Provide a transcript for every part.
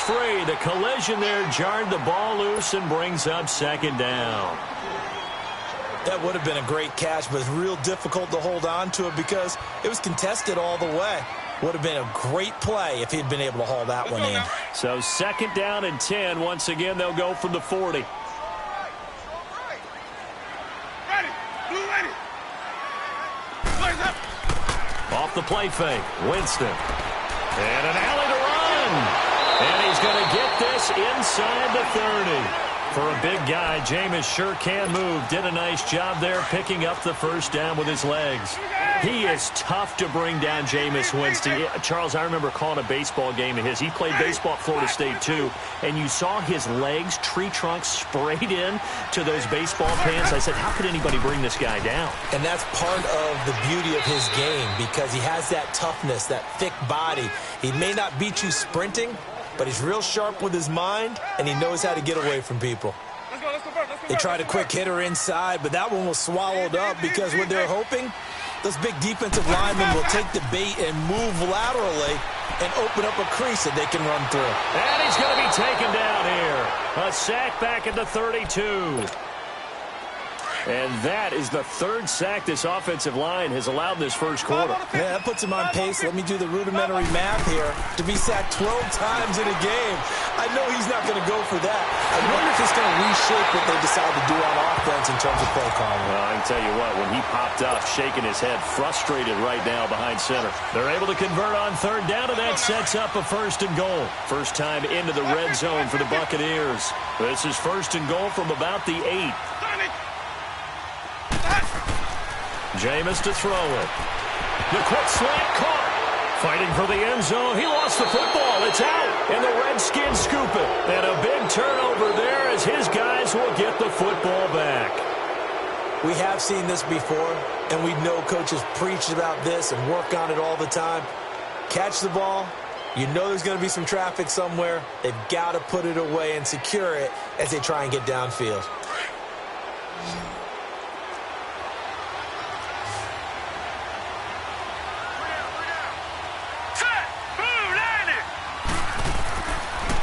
free. The collision there jarred the ball loose and brings up second down. That would have been a great catch, but it's real difficult to hold on to it because it was contested all the way. Would have been a great play if he'd been able to haul that one in. So second down and 10. Once again, they'll go from the 40. Off the play fake, Winston. And an alley to run. And he's going to get this inside the 30. For a big guy, Jameis sure can move. Did a nice job there picking up the first down with his legs. He is tough to bring down, Jameis Winston. Charles, I remember calling a baseball game of his. He played baseball at Florida State, too. And you saw his legs, tree trunks sprayed in to those baseball pants. I said, how could anybody bring this guy down? And that's part of the beauty of his game because he has that toughness, that thick body. He may not beat you sprinting, but he's real sharp with his mind, and he knows how to get away from people. They tried a quick hitter inside, but that one was swallowed up because what they're hoping, those big defensive linemen will take the bait and move laterally and open up a crease that they can run through. And he's going to be taken down here. A sack back at the 32. And that is the third sack this offensive line has allowed this first quarter. Yeah, that puts him on pace. Let me do the rudimentary math here. To be sacked 12 times in a game, I know he's not going to go for that. I wonder if it's going to reshape what they decide to do on offense in terms of play calling. Well, I can tell you what, when he popped up, shaking his head, frustrated right now behind center. They're able to convert on third down, and that sets up a first and goal. First time into the red zone for the Buccaneers. This is first and goal from about the 8. Jameis to throw it. The quick slant caught. Fighting for the end zone. He lost the football. It's out. And the Redskins scoop it. And a big turnover there as his guys will get the football back. We have seen this before, and we know coaches preach about this and work on it all the time. Catch the ball. You know there's going to be some traffic somewhere. They've got to put it away and secure it as they try and get downfield.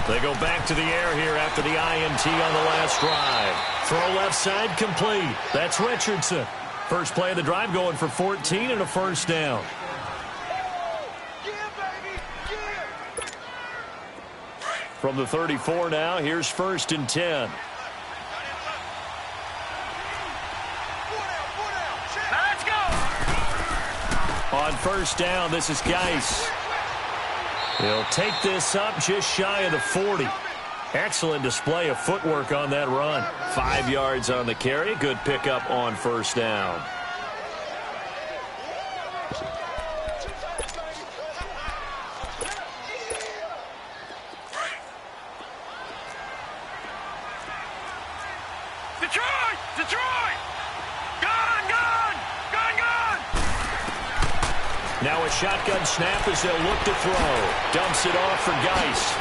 They go back to the air here after the INT on the last drive. Throw left side complete. That's Richardson. First play of the drive going for 14 and a first down. From the 34 now, here's first and 10. Let's go. On first down, this is Geis. He'll take this up just shy of the 40. Excellent display of footwork on that run. 5 yards on the carry. Good pickup on first down. Detroit! Detroit! Gone! Gone! Gone! Gone! Now a shotgun snap as they'll look to throw. Dumps it off for Geis.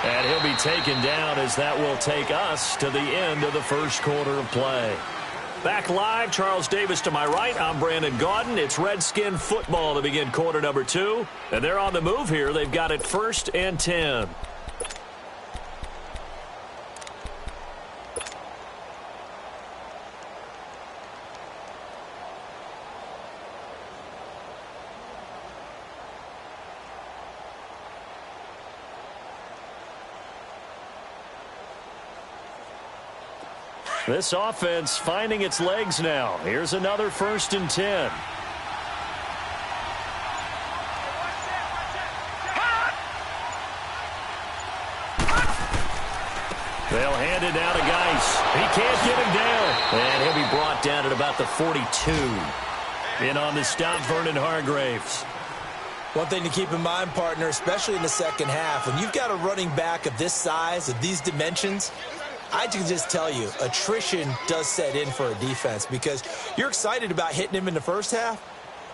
And he'll be taken down as that will take us to the end of the first quarter of play. Back live, Charles Davis to my right. I'm Brandon Gaudin. It's Redskin football to begin quarter number 2. And they're on the move here. They've got it first and 10. This offense finding its legs now. Here's another first and 10. They'll hand it down to Geis. He can't get him down. And he'll be brought down at about the 42. In on the stop, Vernon Hargraves. One thing to keep in mind, partner, especially in the second half, when you've got a running back of this size, of these dimensions, I can just tell you, attrition does set in for a defense because you're excited about hitting him in the first half.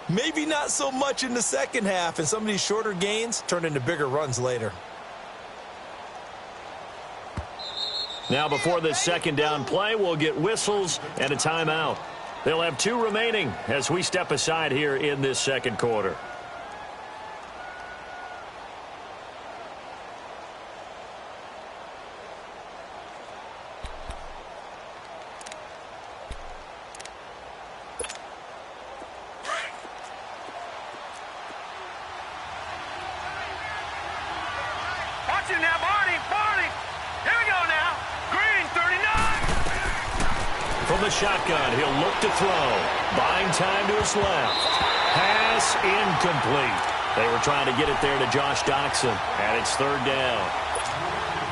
Maybe not so much in the second half, and some of these shorter gains turn into bigger runs later. Now before this second down play, we'll get whistles and a timeout. They'll have 2 remaining as we step aside here in this second quarter. Watch it now, Barney. Barney. Here we go now. Green, 39. From the shotgun, he'll look to throw. Buying time to his left. Pass incomplete. They were trying to get it there to Josh Doxson, and it's third down.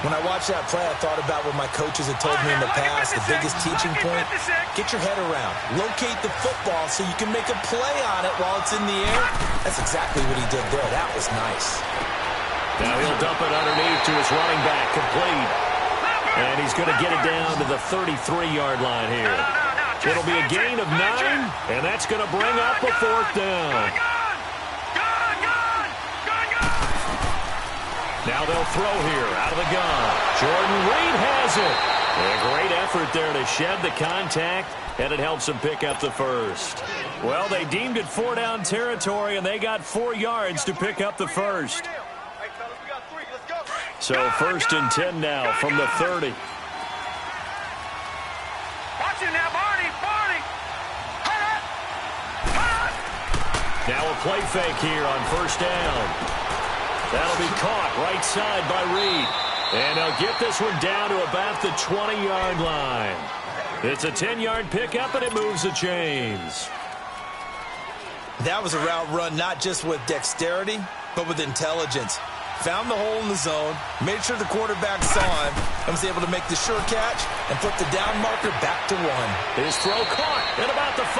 When I watched that play, I thought about what my coaches had told me in the past. The biggest teaching point, get your head around. Locate the football so you can make a play on it while it's in the air. That's exactly what he did there. That was nice. Now he'll dump it underneath to his running back, complete. And he's going to get it down to the 33-yard line here. It'll be a gain of 9, and that's going to bring up a fourth down. Now they'll throw here out of the gun. Jordan Reed has it. A great effort there to shed the contact, and it helps him pick up the first. Well, they deemed it 4-down territory, and they got 4 yards to pick up the first. So 1st and 10 now from the 30. Watch it now, Barney. Barney. Now a play fake here on 1st down. That'll be caught right side by Reed. And they'll get this one down to about the 20-yard line. It's a 10-yard pickup, and it moves the chains. That was a route run not just with dexterity, but with intelligence. Found the hole in the zone, made sure the quarterback saw him, and was able to make the sure catch and put the down marker back to 1. His throw caught at about the 5.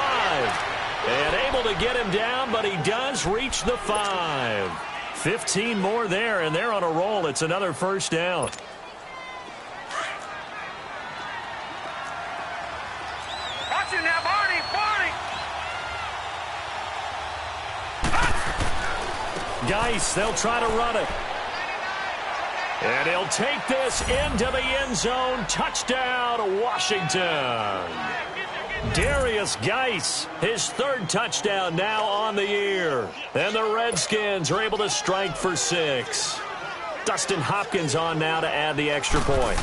And able to get him down, but he does reach the 5. 15 more there, and they're on a roll. It's another 1st down. Watch it now, Barney. Barney. Geis, they'll try to run it. And he'll take this into the end zone. Touchdown, Washington. Darius Geis, his 3rd touchdown now on the year. And the Redskins are able to strike for 6. Dustin Hopkins on now to add the extra point.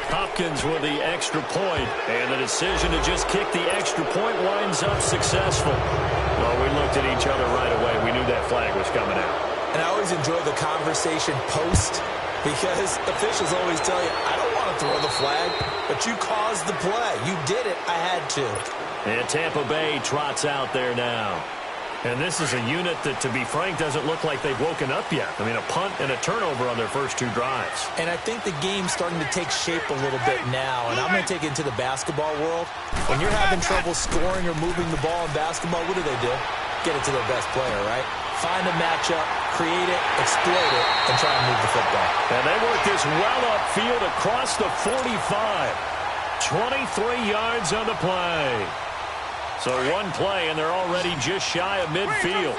Hopkins with the extra point, and the decision to just kick the extra point winds up successful. Well, we looked at each other right away. We knew that flag was coming out. And I always enjoy the conversation post, because officials always tell you, I don't want to throw the flag, but you caused the play. You did it. I had to. And Tampa Bay trots out there now. And this is a unit that, to be frank, doesn't look like they've woken up yet. I mean, a punt and a turnover on their first 2 drives. And I think the game's starting to take shape a little bit now. And I'm going to take it into the basketball world. When you're having trouble scoring or moving the ball in basketball, what do? Get it to their best player, right? Find a matchup, create it, exploit it, and try and move the football. And they work this well upfield across the 45. 23 yards on the play. So 1 play, and they're already just shy of midfield.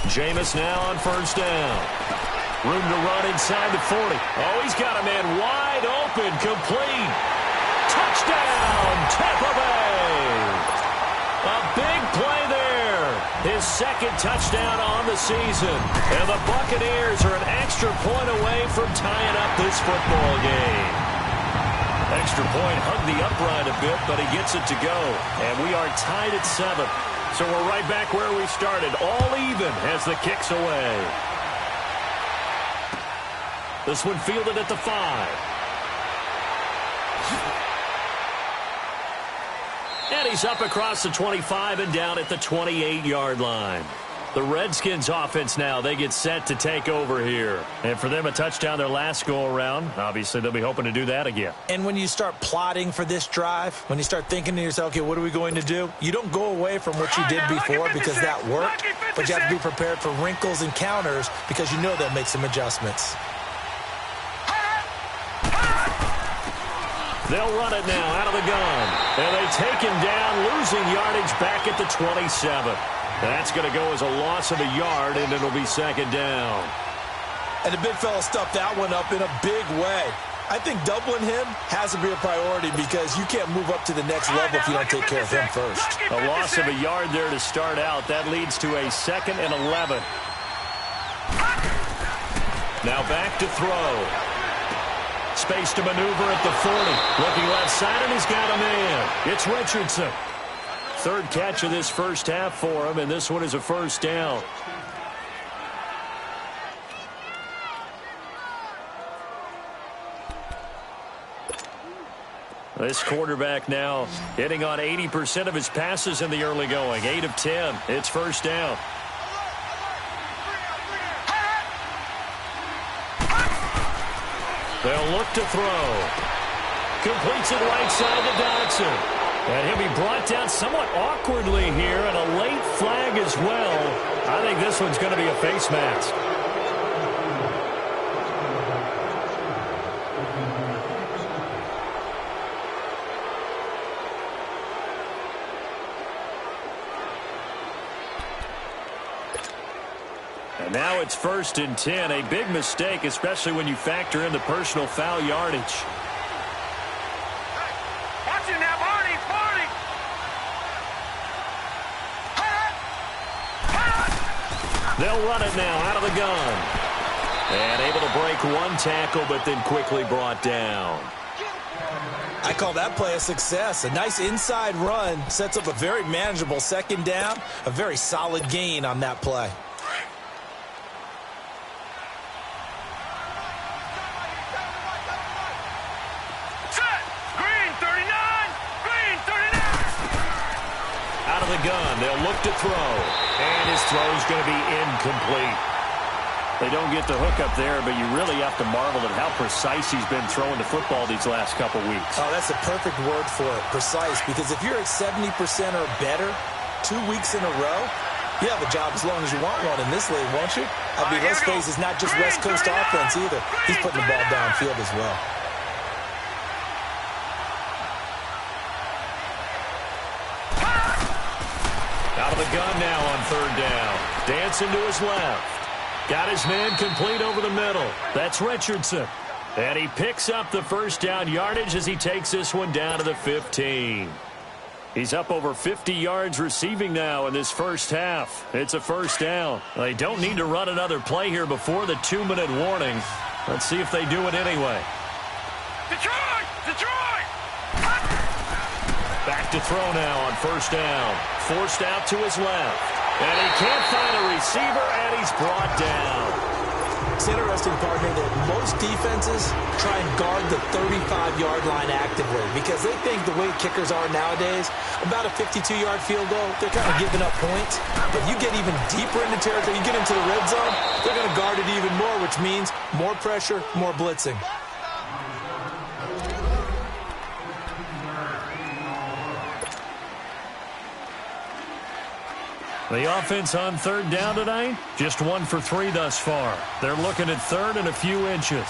Jameis now on 1st down. Room to run inside the 40. Oh, he's got a man wide open, complete. Touchdown, Tampa Bay. A big play there. His 2nd touchdown on the season. And the Buccaneers are an extra point away from tying up this football game. Extra point hugged the upright a bit, but he gets it to go. And we are tied at 7. So we're right back where we started, all even as the kick's away. This one fielded at the 5. And he's up across the 25 and down at the 28-yard line. The Redskins offense now, they get set to take over here. And for them, a touchdown their last go-around. Obviously, they'll be hoping to do that again. And when you start plotting for this drive, when you start thinking to yourself, okay, what are we going to do? You don't go away from what you did before because that worked, but you have to be prepared for wrinkles and counters because you know they'll make some adjustments. They'll run it now out of the gun. And they take him down, losing yardage back at the 27. That's going to go as a loss of a yard, and it'll be 2nd down. And the big fella stuffed that one up in a big way. I think doubling him has to be a priority because you can't move up to the next level if you don't take care of him first. A loss of a yard there to start out. That leads to a 2nd and 11. Now back to throw. Space to maneuver at the 40. Looking left side, and he's got a man. It's Richardson. Third catch of this first half for him, and this one is a first down. This quarterback now hitting on 80% of his passes in the early going. 8 of 10. It's first down. They'll look to throw. Completes it right side to Dodson. And he'll be brought down somewhat awkwardly here, and a late flag as well. I think this one's going to be a face mask. And now it's 1st and 10. A big mistake, especially when you factor in the personal foul yardage. Watch it now, Barney! They'll run it now out of the gun. And able to break one tackle, but then quickly brought down. I call that play a success. A nice inside run sets up a very manageable second down. A very solid gain on that play. The gun. They'll look to throw. And his throw is going to be incomplete. They don't get the hook up there, but you really have to marvel at how precise he's been throwing the football these last couple weeks. Oh, that's a perfect word for it, precise, because if you're at 70% or better 2 weeks in a row, you have a job as long as you want one in this league, won't you? I mean, let's face it, it's not just West Coast offense either. He's putting the ball downfield as well. Out of the gun now on 3rd down. Dancing to his left. Got his man complete over the middle. That's Richardson. And he picks up the first down yardage as he takes this one down to the 15. He's up over 50 yards receiving now in this first half. It's a first down. They don't need to run another play here before the 2-minute warning. Let's see if they do it anyway. Detroit! Back to throw now on 1st down. Forced out to his left. And he can't find a receiver, and he's brought down. It's interesting, partner, that most defenses try and guard the 35-yard line actively because they think the way kickers are nowadays, about a 52-yard field goal, they're kind of giving up points. But you get even deeper into territory, you get into the red zone, they're going to guard it even more, which means more pressure, more blitzing. The offense on 3rd down tonight, just 1 for 3 thus far. They're looking at 3rd and a few inches.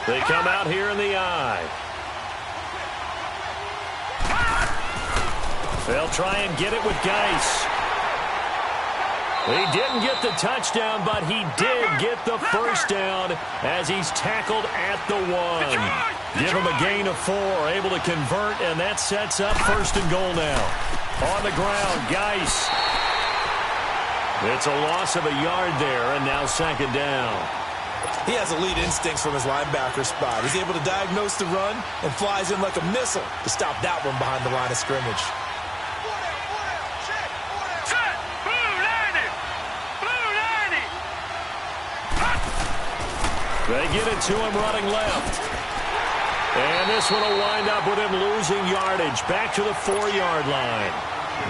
They come out here in the eye. They'll try and get it with Geis. He didn't get the touchdown, but he did get the first down as he's tackled at the 1. Give him a gain of 4, able to convert, and that sets up 1st and goal now. On the ground, Geis. It's a loss of a yard there, and now 2nd down. He has elite instincts from his linebacker spot. He's able to diagnose the run and flies in like a missile to stop that one behind the line of scrimmage. They get it to him running left. And this one will wind up with him losing yardage back to the 4-yard line.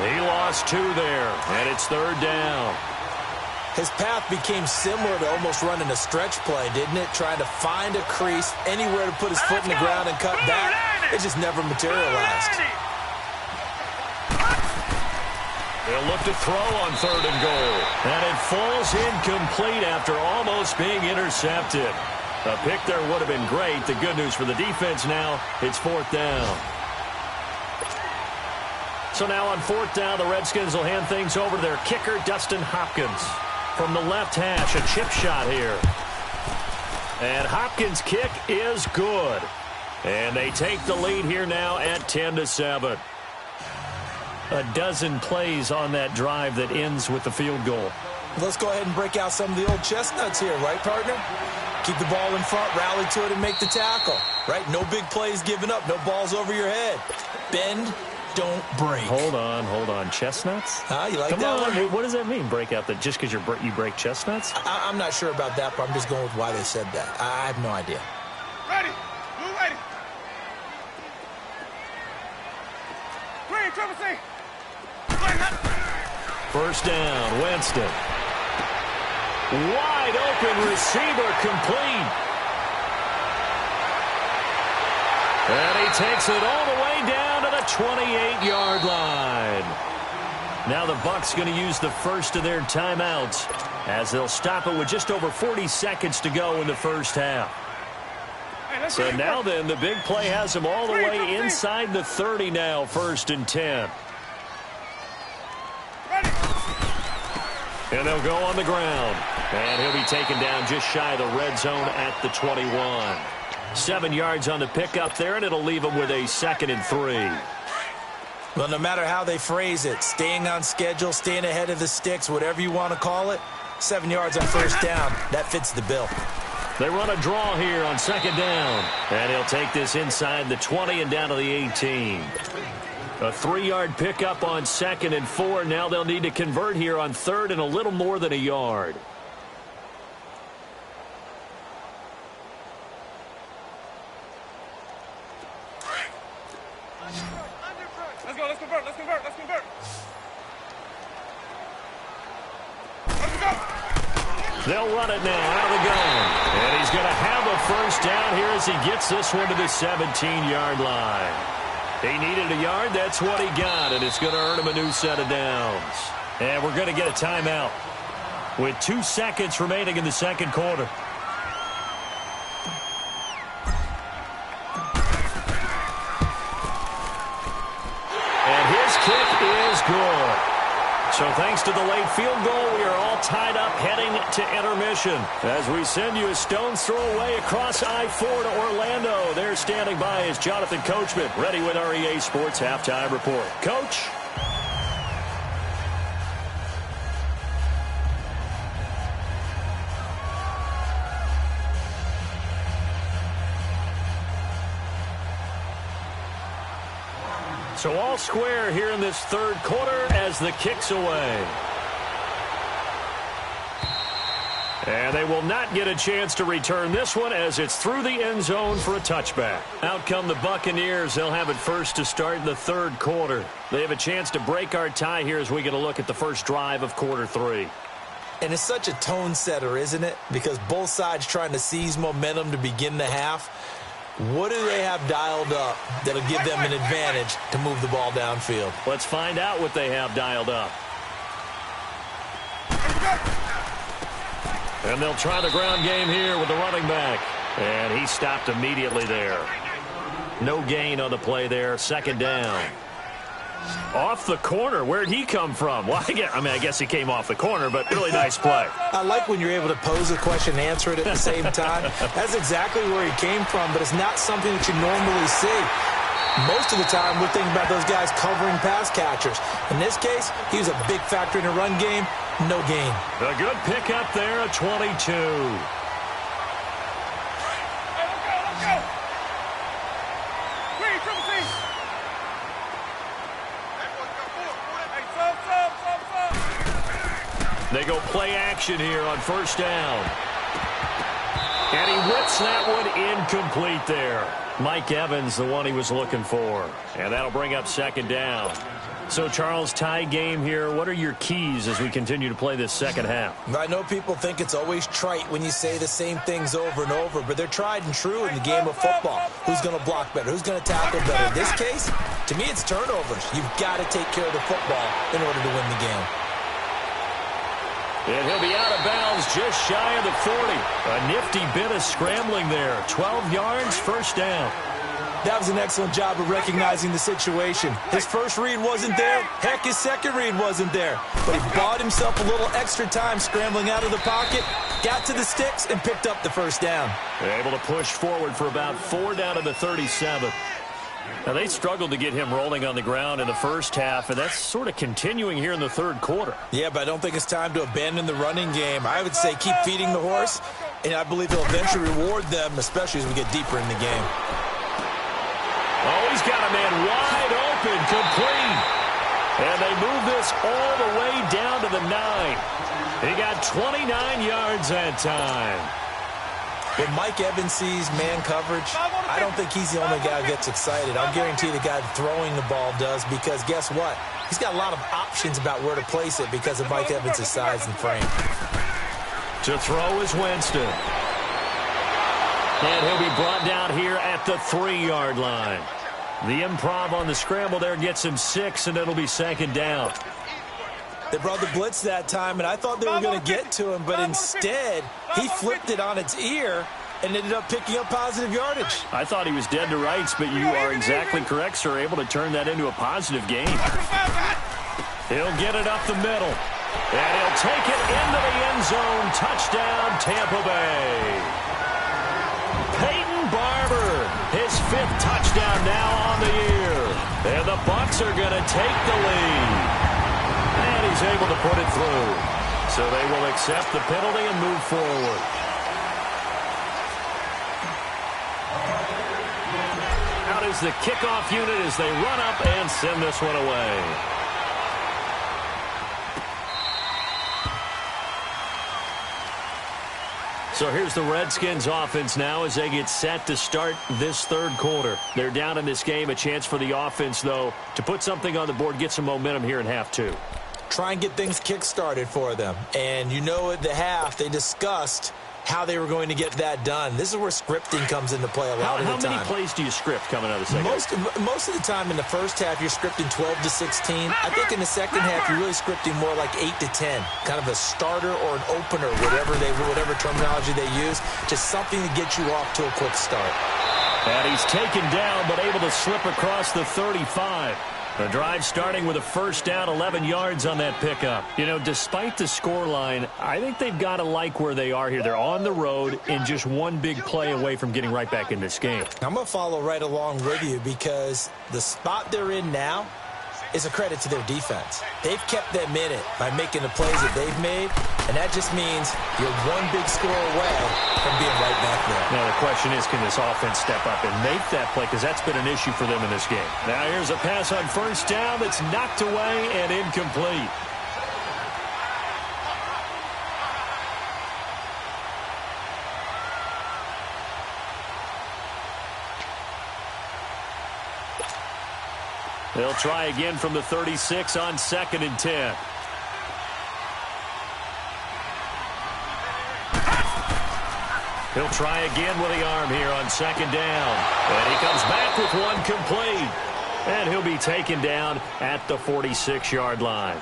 He lost 2 there, and it's 3rd down. His path became similar to almost running a stretch play, didn't it? Trying to find a crease, anywhere to put his foot in the ground and cut back. It just never materialized. They'll look to throw on 3rd and goal. And it falls incomplete after almost being intercepted. A pick there would have been great. The good news for the defense now, it's 4th down. So now on 4th down, the Redskins will hand things over to their kicker, Dustin Hopkins. From the left hash, a chip shot here. And Hopkins' kick is good. And they take the lead here now at 10-7. A dozen plays on that drive that ends with the field goal. Let's go ahead and break out some of the old chestnuts here, right, partner? Keep the ball in front, rally to it, and make the tackle, right? No big plays given up, no balls over your head. Bend, don't break. Hold on. Chestnuts? You like Come that on. one? What does that mean, break out? That just because you break chestnuts? I'm not sure about that, but I'm just going with why they said that. I have no idea. Ready. Blue ready. Green, triple C. First down, Winston. Wide open receiver, complete. And he takes it all the way down to the 28-yard line. Now the Bucs going to use the first of their timeouts as they'll stop it with just over 40 seconds to go in the first half. So now then, the big play has him all the way inside the 30 now, 1st and 10. And they'll go on the ground. And he'll be taken down just shy of the red zone at the 21. 7 yards on the pickup there, and it'll leave him with a 2nd and 3. Well, no matter how they phrase it, staying on schedule, staying ahead of the sticks, whatever you want to call it, 7 yards on first down, that fits the bill. They run a draw here on 2nd down. And he'll take this inside the 20 and down to the 18. A 3-yard pickup on 2nd and 4. Now they'll need to convert here on 3rd and a little more than a yard. Let's convert. They'll run it now out of the gun. And he's going to have a first down here as he gets this one to the 17-yard line. He needed a yard. That's what he got, and it's going to earn him a new set of downs. And we're going to get a timeout with 2 seconds remaining in the second quarter. And his kick is good. So thanks to the late field goal, we are all tied up heading to intermission. As we send you a stone's throw away across I-4 to Orlando. There standing by is Jonathan Coachman, ready with our EA Sports Halftime Report. Coach? So all square here in this third quarter as the kick's away. And they will not get a chance to return this one as it's through the end zone for a touchback. Out come the Buccaneers. They'll have it first to start in the third quarter. They have a chance to break our tie here as we get a look at the first drive of quarter 3. And it's such a tone setter, isn't it? Because both sides trying to seize momentum to begin the half. What do they have dialed up that'll give them an advantage to move the ball downfield? Let's find out what they have dialed up. And they'll try the ground game here with the running back. And he stopped immediately there. No gain on the play there. 2nd down. Off the corner. Where'd he come from? Well, I guess he came off the corner, but really nice play. I like when you're able to pose a question and answer it at the same time. That's exactly where he came from, but it's not something that you normally see. Most of the time, we're thinking about those guys covering pass catchers. In this case, he was a big factor in the run game. No gain. A good pickup there, a 22. Let's go. Green, triple C. They go play action here on first down. And he whips that one incomplete there. Mike Evans, the one he was looking for. And that'll bring up 2nd down. So, Charles, tie game here. What are your keys as we continue to play this second half? I know people think it's always trite when you say the same things over and over, but they're tried and true in the game of football. Who's going to block better? Who's going to tackle better? In this case, to me, it's turnovers. You've got to take care of the football in order to win the game. And he'll be out of bounds just shy of the 40. A nifty bit of scrambling there. 12 yards, first down. That was an excellent job of recognizing the situation. His first read wasn't there. Heck, his second read wasn't there. But he bought himself a little extra time scrambling out of the pocket, got to the sticks, and picked up the first down. They're able to push forward for about 4 down to the 37. Now, they struggled to get him rolling on the ground in the first half, and that's sort of continuing here in the third quarter. Yeah, but I don't think it's time to abandon the running game. I would say keep feeding the horse, and I believe he'll eventually reward them, especially as we get deeper in the game. Oh, he's got a man wide open, complete. And they move this all the way down to the 9. He got 29 yards that time. When Mike Evans sees man coverage, I don't think he's the only guy who gets excited. I'll guarantee the guy throwing the ball does, because guess what? He's got a lot of options about where to place it because of Mike Evans' size and frame. To throw is Winston. And he'll be brought down here at the 3-yard line. The improv on the scramble there gets him 6, and it'll be 2nd down. They brought the blitz that time, and I thought they were going to get to him, but instead, he flipped it on its ear and ended up picking up positive yardage. I thought he was dead to rights, but you are exactly correct, sir, able to turn that into a positive gain. He'll get it up the middle, and he'll take it into the end zone. Touchdown, Tampa Bay. Peyton Barber, his 5th touchdown now on the year. And the Bucs are going to take the lead. And he's able to put it through. So they will accept the penalty and move forward. Out is the kickoff unit as they run up and send this one away. So here's the Redskins offense now as they get set to start this 3rd quarter. They're down in this game. A chance for the offense, though, to put something on the board, get some momentum here in half 2. Try and get things kick-started for them. And you know at the half, they discussed how they were going to get that done. This is where scripting comes into play a lot of the time. How many plays do you script coming out of the second half? Most of the time in the first half, you're scripting 12 to 16. I think in the second half, you're really scripting more like 8 to 10. Kind of a starter or an opener, whatever terminology they use. Just something to get you off to a quick start. And he's taken down, but able to slip across the 35. The drive starting with a 1st down, 11 yards on that pickup. You know, despite the scoreline, I think they've got to like where they are here. They're on the road and just one big play away from getting right back in this game. I'm going to follow right along with you because the spot they're in now is a credit to their defense. They've kept them in it by making the plays that they've made, and that just means you're one big score away from being right back there. Now the question is, can this offense step up and make that play, because that's been an issue for them in this game. Now here's a pass on 1st down that's knocked away and incomplete. They'll try again from the 36 on 2nd and 10. He'll try again with the arm here on 2nd down. And he comes back with one complete. And he'll be taken down at the 46-yard line.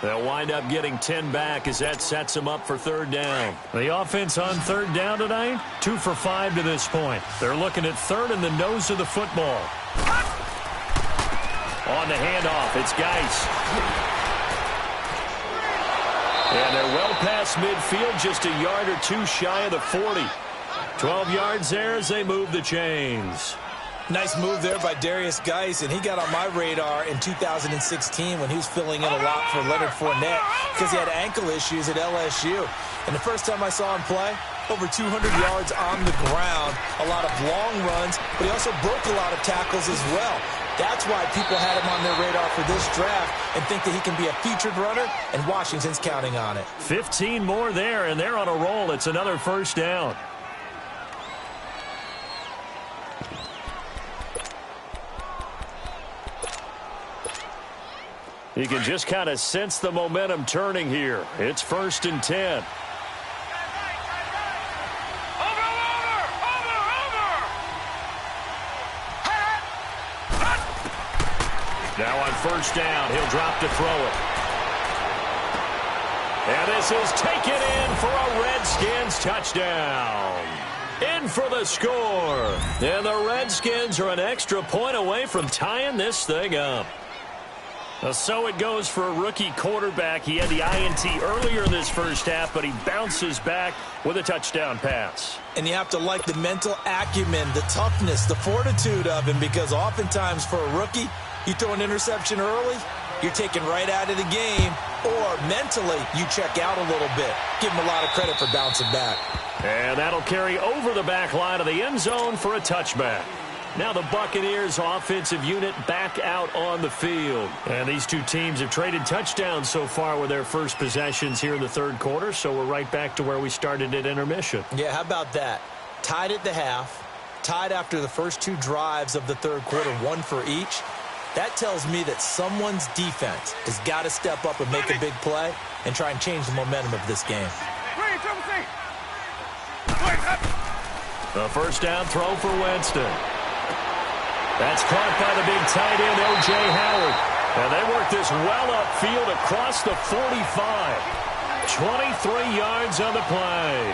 They'll wind up getting 10 back as that sets them up for 3rd down. The offense on 3rd down tonight, 2 for 5 to this point. They're looking at 3rd in the nose of the football. On the handoff, it's Geis. And they're well past midfield, just a yard or 2 shy of the 40. 12 yards there as they move the chains. Nice move there by Darius Geis, and he got on my radar in 2016 when he was filling in a lot for Leonard Fournette because he had ankle issues at LSU. And the first time I saw him play, over 200 yards on the ground, a lot of long runs, but he also broke a lot of tackles as well. That's why people had him on their radar for this draft and think that he can be a featured runner, and Washington's counting on it. 15 more there, and they're on a roll. It's another 1st down. You can just kind of sense the momentum turning here. It's 1st and 10. Now on 1st down, he'll drop to throw it. And this is taken in for a Redskins touchdown. In for the score. And the Redskins are an extra point away from tying this thing up. So it goes for a rookie quarterback. He had the INT earlier in this first half, but he bounces back with a touchdown pass. And you have to like the mental acumen, the toughness, the fortitude of him, because oftentimes for a rookie, you throw an interception early, you're taken right out of the game, or mentally you check out a little bit. Give him a lot of credit for bouncing back. And that'll carry over the back line of the end zone for a touchback. Now the Buccaneers offensive unit back out on the field. And these two teams have traded touchdowns so far with their first possessions here in the third quarter, so we're right back to where we started at intermission. Yeah, how about that? Tied at the half, tied after the first two drives of the third quarter, one for each. That tells me that someone's defense has got to step up and make a big play and try and change the momentum of this game. The first down throw for Winston. That's caught by the big tight end, O.J. Howard. And they work this well upfield across the 45. 23 yards on the play.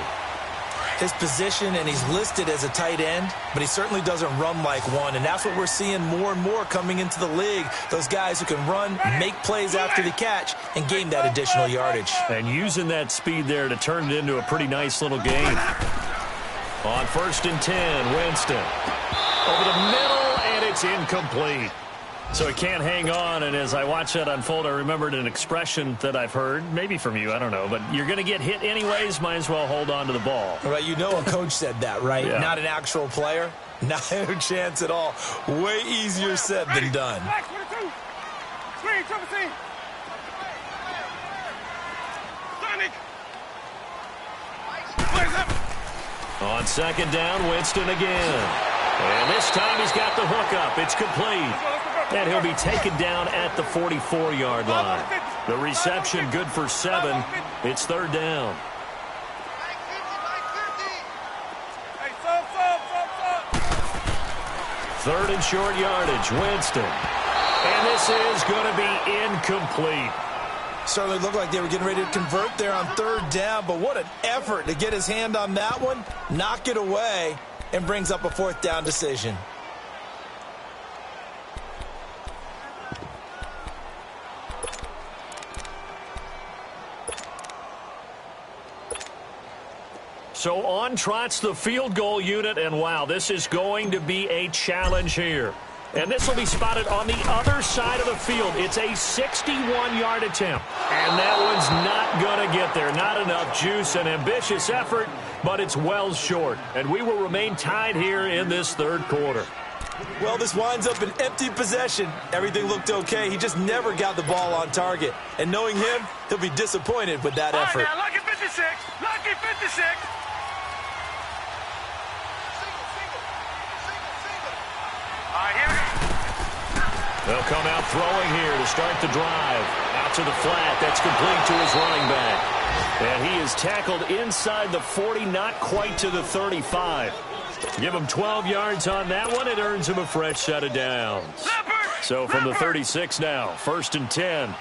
His position, and he's listed as a tight end, but he certainly doesn't run like one, and that's what we're seeing more and more coming into the league. Those guys who can run, make plays after the catch, and gain that additional yardage. And using that speed there to turn it into a pretty nice little game. On 1st and 10, Winston. Over the middle, and it's incomplete. So he can't hang on, and as I watch that unfold, I remembered an expression that I've heard, maybe from you, I don't know, but you're going to get hit anyways, might as well hold on to the ball. Right, you know a coach said that, right? Yeah. Not an actual player. Not a chance at all. Way easier said than done. On 2nd down, Winston again. And this time he's got the hook up. It's complete. And he'll be taken down at the 44-yard line. The reception good for 7. It's 3rd down. Third and short yardage, Winston. And this is going to be incomplete. Certainly looked like they were getting ready to convert there on 3rd down, but what an effort to get his hand on that one, knock it away, and brings up a 4th down decision. So on trots the field goal unit, and wow, this is going to be a challenge here. And this will be spotted on the other side of the field. It's a 61-yard attempt. And that one's not going to get there. Not enough juice, an ambitious effort, but it's well short. And we will remain tied here in this third quarter. Well, this winds up an empty possession. Everything looked okay. He just never got the ball on target. And knowing him, he'll be disappointed with that effort. Now, lucky 56. Lucky 56. They'll come out throwing here to start the drive. Out to the flat. That's complete to his running back. And he is tackled inside the 40, not quite to the 35. Give him 12 yards on that one. It earns him a fresh set of downs. So from the 36 now, 1st and 10.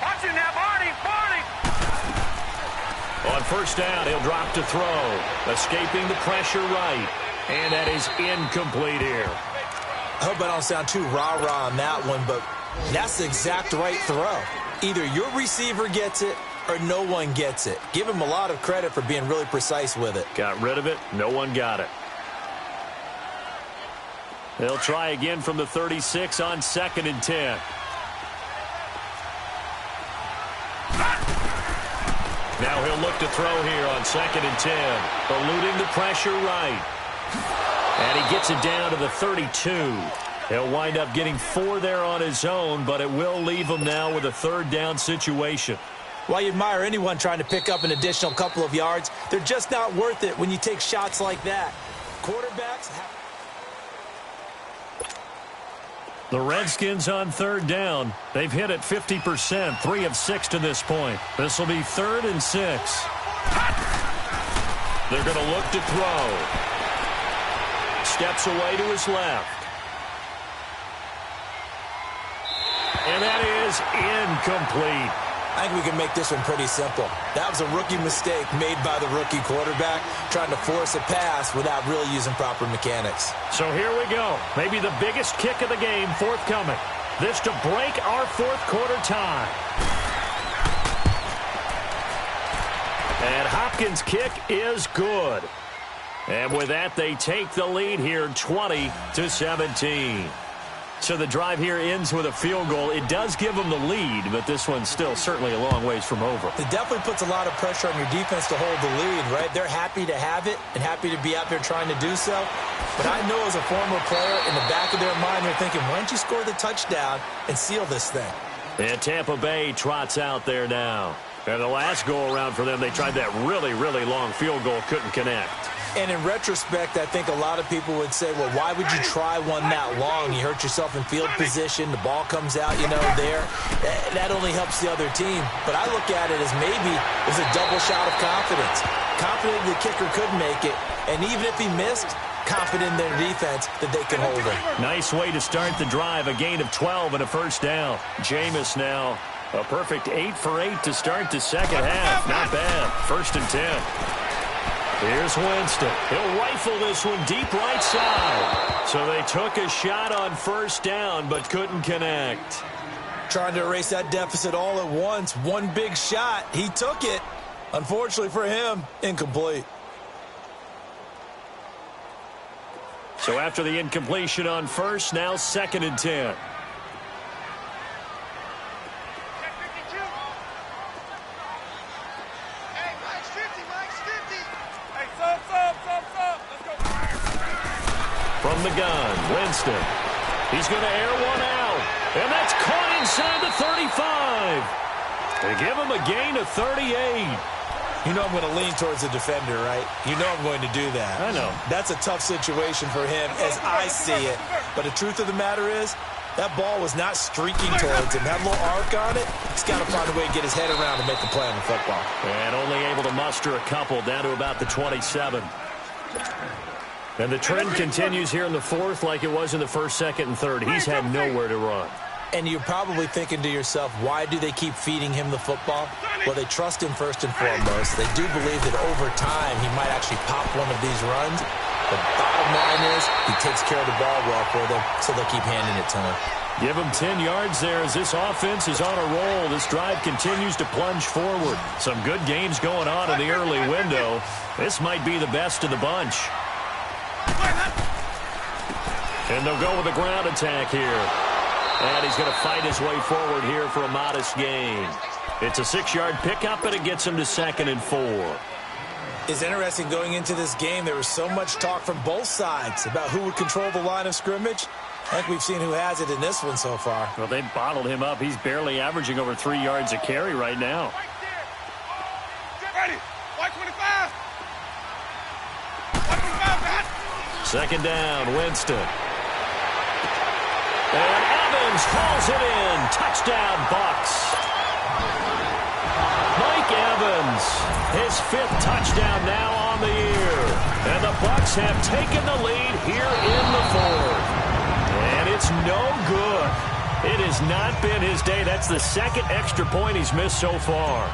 Watch him now, Barney. On 1st down, he'll drop to throw. Escaping the pressure right. And that is incomplete here. I hope I don't sound too rah-rah on that one, but that's the exact right throw. Either your receiver gets it or no one gets it. Give him a lot of credit for being really precise with it. Got rid of it. No one got it. They'll try again from the 36 on 2nd and 10. Now he'll look to throw here on 2nd and 10. Eluding the pressure right. And he gets it down to the 32. He'll wind up getting 4 there on his own, but it will leave him now with a 3rd down situation. While you admire anyone trying to pick up an additional couple of yards, they're just not worth it when you take shots like that. Quarterbacks The Redskins on 3rd down. They've hit it 50%, 3 of 6 to this point. This will be 3rd and 6. They're going to look to throw. Steps away to his left. And that is incomplete. I think we can make this one pretty simple. That was a rookie mistake made by the rookie quarterback, trying to force a pass without really using proper mechanics. So here we go. Maybe the biggest kick of the game forthcoming. This to break our 4th quarter tie. And Hopkins' kick is good. And with that, they take the lead here 20-17. So the drive here ends with a field goal. It does give them the lead, but this one's still certainly a long ways from over. It definitely puts a lot of pressure on your defense to hold the lead, right? They're happy to have it and happy to be out there trying to do so. But I know as a former player, in the back of their mind, they're thinking, why don't you score the touchdown and seal this thing? And Tampa Bay trots out there now. And the last go-around for them, they tried that really, really long field goal, couldn't connect. And in retrospect, I think a lot of people would say, well, why would you try one that long? You hurt yourself in field position. The ball comes out, there. That only helps the other team. But I look at it as maybe it was a double shot of confidence. Confident the kicker could make it. And even if he missed, confident in their defense that they can hold it. Nice way to start the drive. A gain of 12 and a first down. Jameis now a perfect 8 for 8 to start the second half. Not bad. 1st and 10. Here's Winston. He'll rifle this one deep right side. So they took a shot on first down but couldn't connect. Trying to erase that deficit all at once. One big shot. He took it. Unfortunately for him, incomplete. So after the incompletion on first, now 2nd and 10. From the gun, Winston. He's going to air one out. And that's caught inside the 35. They give him a gain of 38. You know I'm going to lean towards the defender, right? You know I'm going to do that. I know. That's a tough situation for him as I see it. But the truth of the matter is, that ball was not streaking towards him. That little arc on it, he's got to find a way to get his head around and make the play on the football. And only able to muster a couple down to about the 27. And the trend continues here in the 4th like it was in the 1st, 2nd, and 3rd. He's had nowhere to run. And you're probably thinking to yourself, why do they keep feeding him the football? Well, they trust him first and foremost. They do believe that over time he might actually pop one of these runs. The bottom line is he takes care of the ball well for them, so they'll keep handing it to him. Give him 10 yards there as this offense is on a roll. This drive continues to plunge forward. Some good games going on in the early window. This might be the best of the bunch. And they'll go with a ground attack here. And he's going to fight his way forward here for a modest gain. It's a 6-yard pickup, and it gets him to 2nd and 4. It's interesting going into this game. There was so much talk from both sides about who would control the line of scrimmage. I think we've seen who has it in this one so far. Well, they bottled him up. He's barely averaging over 3 yards a carry right now. Ready. White 25. White 25, 2nd down, Winston. And Evans hauls it in. Touchdown, Bucs. Mike Evans, his 5th touchdown now on the year. And the Bucs have taken the lead here in the 4th. And it's no good. It has not been his day. That's the 2nd extra point he's missed so far.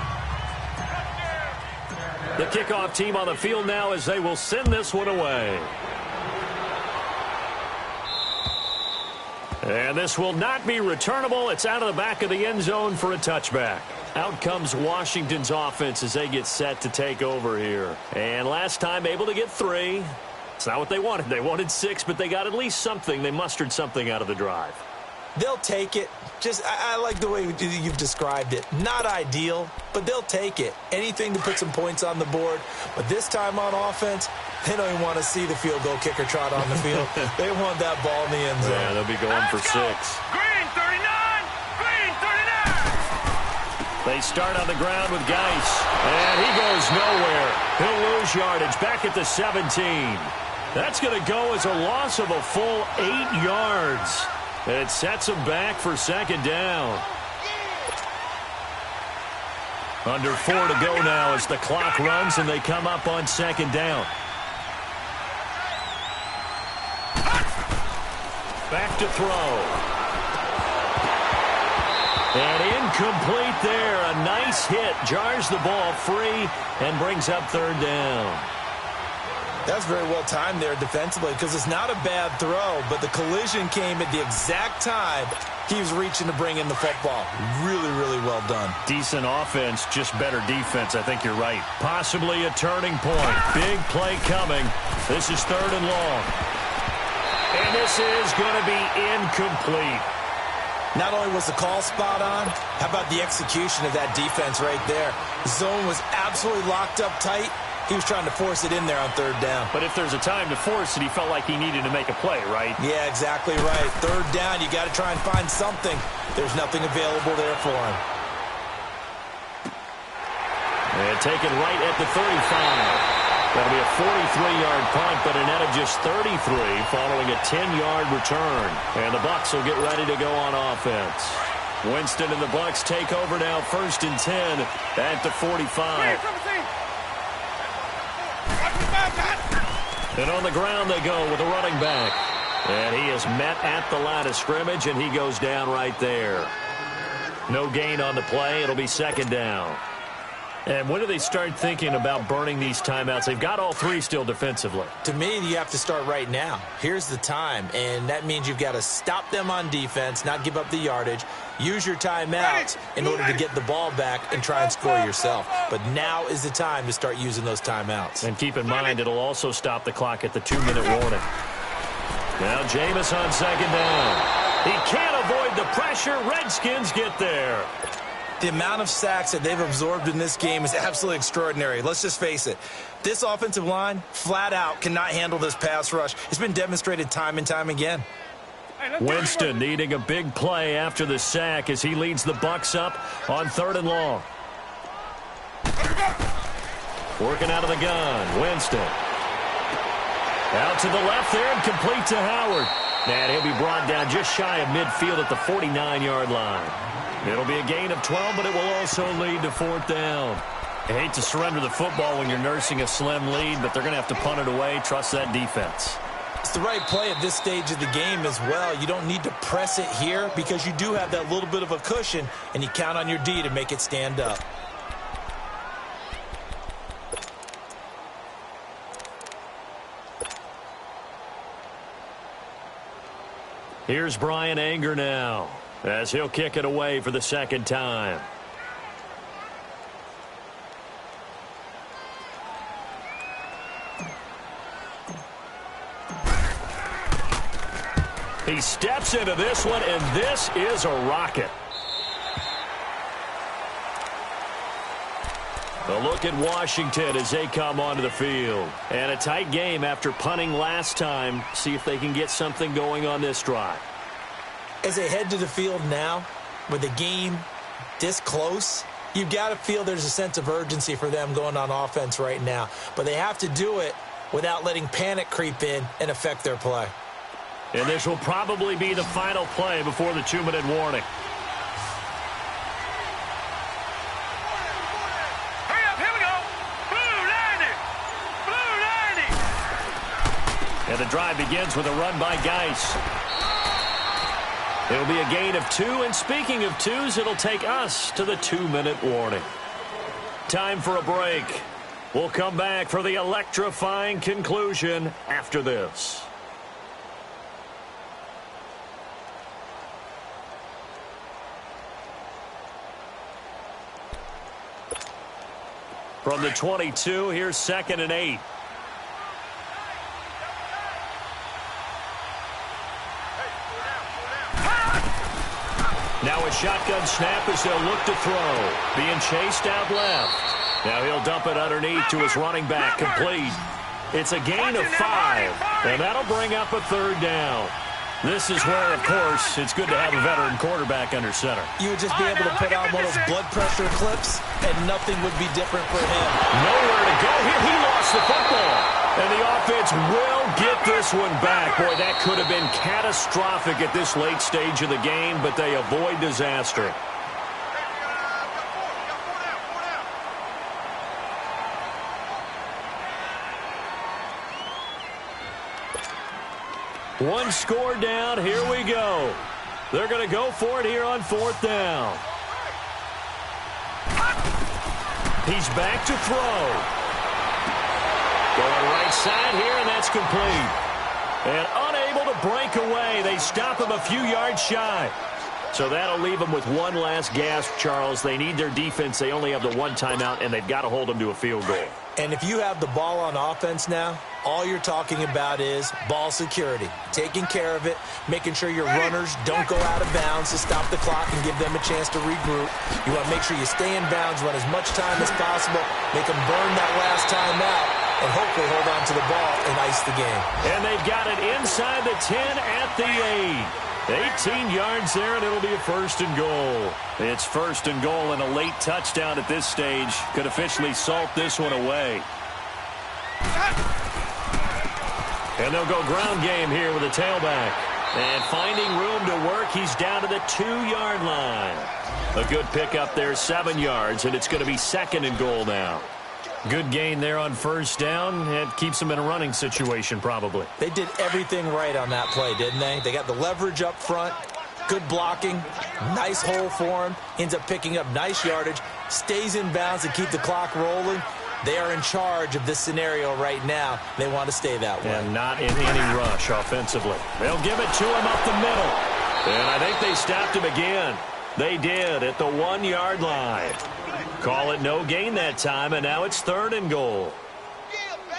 The kickoff team on the field now as they will send this one away. And this will not be returnable. It's out of the back of the end zone for a touchback. Out comes Washington's offense as they get set to take over here. And last time able to get 3. It's not what they wanted. They wanted 6, but they got at least something. They mustered something out of the drive. They'll take it. I like the way you've described it. Not ideal, but they'll take it. Anything to put some points on the board. But this time on offense, they don't even want to see the field goal kicker trot on the field. They want that ball in the end zone. Yeah, they'll be going for 6. Green 39. Green 39. They start on the ground with Geis. And he goes nowhere. He'll lose yardage back at the 17. That's going to go as a loss of a full 8 yards. It sets him back for 2nd down. Under 4 to go now as the clock runs and they come up on 2nd down. Back to throw. And incomplete there. A nice hit. Jars the ball free and brings up 3rd down. That's very well timed there defensively because it's not a bad throw, but the collision came at the exact time he was reaching to bring in the football. Really, really well done. Decent offense, just better defense. I think you're right. Possibly a turning point. Big play coming. This is 3rd and long. And this is going to be incomplete. Not only was the call spot on, how about the execution of that defense right there? The zone was absolutely locked up tight. He was trying to force it in there on third down. But if there's a time to force it, he felt like he needed to make a play, right? Yeah, exactly right. Third down, you got to try and find something. There's nothing available there for him. And taken right at the 35. That'll be a 43-yard punt, but a net of just 33 following a 10-yard return. And the Bucs will get ready to go on offense. Winston and the Bucs take over now, 1st and 10 at the 45. And on the ground they go with a running back. And he is met at the line of scrimmage, and he goes down right there. No gain on the play. It'll be 2nd down. And when do they start thinking about burning these timeouts? They've got all 3 still defensively. To me, you have to start right now. Here's the time, and that means you've got to stop them on defense, not give up the yardage, use your timeouts in order to get the ball back and try and score yourself. But now is the time to start using those timeouts. And keep in mind, it'll also stop the clock at the 2-minute warning. Now Jameis on 2nd down. He can't avoid the pressure. Redskins get there. The amount of sacks that they've absorbed in this game is absolutely extraordinary. Let's just face it. This offensive line, flat out, cannot handle this pass rush. It's been demonstrated time and time again. Winston needing a big play after the sack as he leads the Bucs up on 3rd and long. Working out of the gun, Winston. Out to the left there and complete to Howard. And he'll be brought down just shy of midfield at the 49-yard line. It'll be a gain of 12, but it will also lead to 4th down. I hate to surrender the football when you're nursing a slim lead, but they're going to have to punt it away. Trust that defense. It's the right play at this stage of the game as well. You don't need to press it here because you do have that little bit of a cushion, and you count on your D to make it stand up. Here's Brian Anger now, as he'll kick it away for the 2nd time. He steps into this one, and this is a rocket. A look at Washington as they come onto the field. And a tight game after punting last time. See if they can get something going on this drive. As they head to the field now, with the game this close, you've got to feel there's a sense of urgency for them going on offense right now. But they have to do it without letting panic creep in and affect their play. And this will probably be the final play before the 2-minute warning. And the drive begins with a run by Geis. It'll be a gain of 2, and speaking of 2s, it'll take us to the 2-minute warning. Time for a break. We'll come back for the electrifying conclusion after this. From the 22, here's 2nd and 8. Now a shotgun snap as they'll look to throw. Being chased out left. Now he'll dump it underneath to his running back, complete. It's a gain of 5, and that'll bring up a 3rd down. This is where, of course, it's good to have a veteran quarterback under center. You would just be able to put on one of those blood pressure clips, and nothing would be different for him. Nowhere to go here. He lost the football. And the offense will get this one back. Boy, that could have been catastrophic at this late stage of the game, but they avoid disaster. One score down. Here we go. They're going to go for it here on 4th down. He's back to throw. Going right side here, and that's complete. And unable to break away. They stop him a few yards shy. So that'll leave them with one last gasp, Charles. They need their defense. They only have the 1 timeout, and they've got to hold them to a field goal. And if you have the ball on offense now, all you're talking about is ball security, taking care of it, making sure your runners don't go out of bounds to stop the clock and give them a chance to regroup. You want to make sure you stay in bounds, run as much time as possible, make them burn that last time out, and hopefully hold on to the ball and ice the game. And they've got it inside the 10 at the 8. 18 yards there, and it'll be a 1st and goal. It's 1st and goal, and a late touchdown at this stage could officially salt this one away. And they'll go ground game here with a tailback. And finding room to work, he's down to the 2-yard line. A good pickup there, 7 yards, and it's going to be 2nd and goal now. Good gain there on 1st down. It keeps them in a running situation, probably. They did everything right on that play, didn't they? They got the leverage up front, good blocking, nice hole for him, ends up picking up nice yardage, stays in bounds to keep the clock rolling. They are in charge of this scenario right now. They want to stay that way. And not in any rush offensively. They'll give it to him up the middle. And I think they stopped him again. They did at the 1-yard line. Call it no gain that time, and now it's 3rd and goal.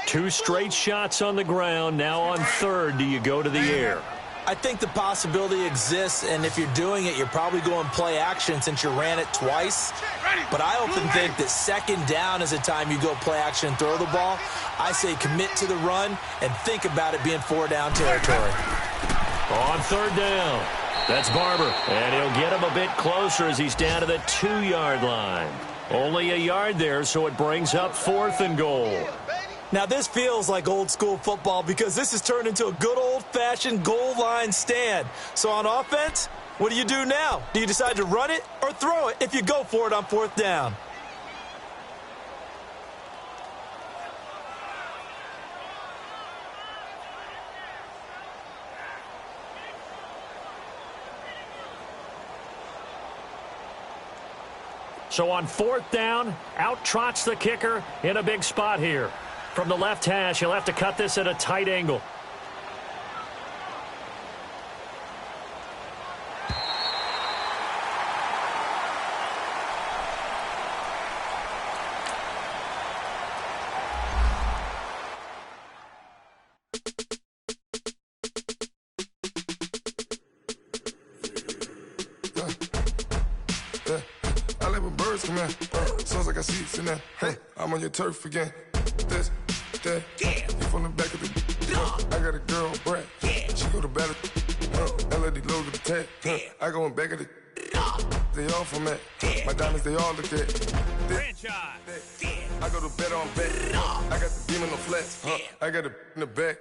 2 straight shots on the ground. Now on 3rd, do you go to the air? I think the possibility exists, and if you're doing it, you're probably going play action since you ran it twice. But I often think that 2nd down is the time you go play action and throw the ball. I say commit to the run and think about it being 4-down territory. On 3rd down, that's Barber. And he'll get him a bit closer as he's down to the 2-yard line. Only a yard there, so it brings up 4th and goal. Now, this feels like old-school football because this has turned into a good old-fashioned goal line stand. So on offense, what do you do now? Do you decide to run it or throw it if you go for it on 4th down? So on 4th down, out trots the kicker in a big spot here. From the left hash, he'll have to cut this at a tight angle. I let my birds come in. Sounds like I see it in there. Hey, I'm on your turf again. This, that, you from the back of the. I got a girl, Brad. She go to battle. LAD low to the tag. I go in back of the. They all from that. My diamonds, they all look at. Franchise. I go to bet on bet. I got the demon on flats. I got it in the back.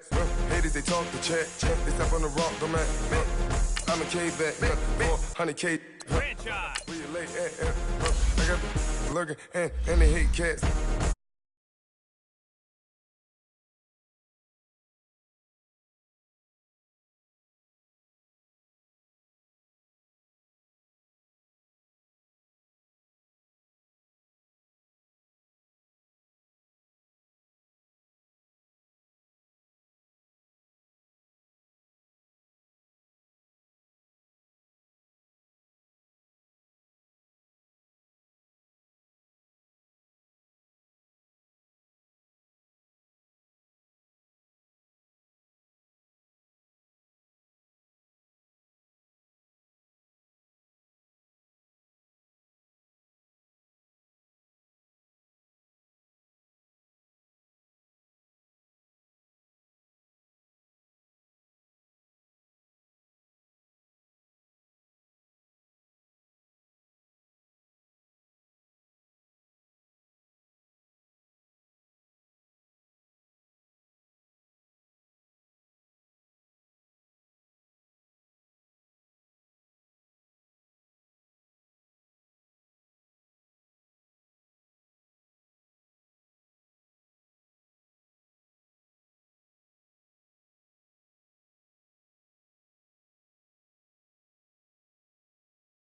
Haters, they talk the chat. They step on the rock, don't man. I'm a K-back. 400K. Franchise. Where you lay at? I got the lurking and they hate cats.